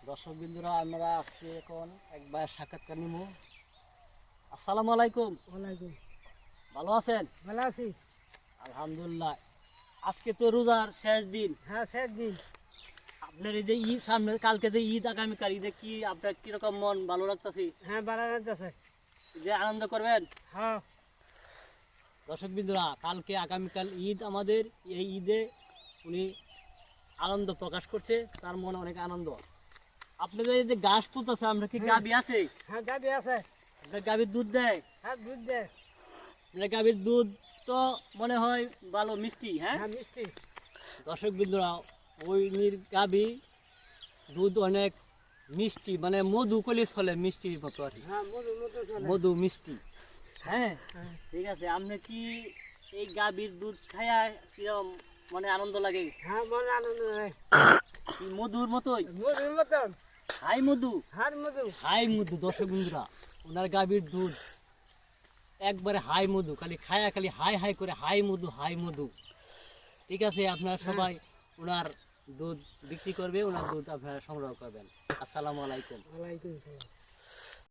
দর্শক বিন্দুরা আমরা আজকে এখন একবার সাক্ষাৎকার নিব। আসসালামু আলাইকুম। ওয়ালাইকুম। ভালো আছেন? ভালো আছি। আলহামদুলিল্লাহ। আজকে তো রোজার শেষ দিন। হ্যাঁ, শেষ দিন। আপনার এই যে ঈদ সামনে, কালকে যে ঈদ, আগামীকাল ঈদে কি আপনার কিরকম মন ভালো লাগতেছে? হ্যাঁ, ভালো লাগতেছে। যে আনন্দ করবেন? হ্যাঁ। দর্শক বিন্দুরা, কালকে আগামীকাল ঈদ আমাদের। এই ঈদে উনি আনন্দ প্রকাশ করছে, তার মনে অনেক আনন্দ। আপনাদের এই যে গাছ তুলতেছে, আমরা কি গাবি আছে? হ্যাঁ, গাবি আছে। আপনার গাভীর দুধ দেয়? হ্যাঁ, দুধ দেয়। আপনার গাভীর দুধ তো মনে হয় ভালো মিষ্টি, হ্যাঁ? হ্যাঁ, মিষ্টি। দর্শক বিন্দুরা, ওই গাভী দুধ অনেক মিষ্টি, মানে মধু কলি চলে মিষ্টির মতো আর কি। হ্যাঁ, মধুর মতো চলে। মধু মিষ্টি, হ্যাঁ। হ্যাঁ। ঠিক আছে, আপনি কি এই গাভীর দুধ খাইয়া কিরকম মানে আনন্দ লাগে? হ্যাঁ, মনে আনন্দ হয়। কি মধুর মতোই? মধুর মতন। হাই মধু, হার মধু। হাই মধু। দর্শক বন্ধুরা, ওনার গাভীর দুধ একবারে হাই মধু, খালি খায়া খালি হাই হাই করে হাই মধু, হাই মধু। ঠিক আছে, আপনারা সবাই ওনার দুধ বিক্রি করবে, ওনার দুধ আপনারা সংগ্রহ করবেন। আসসালামু আলাইকুম। ওয়ালাইকুম সালাম।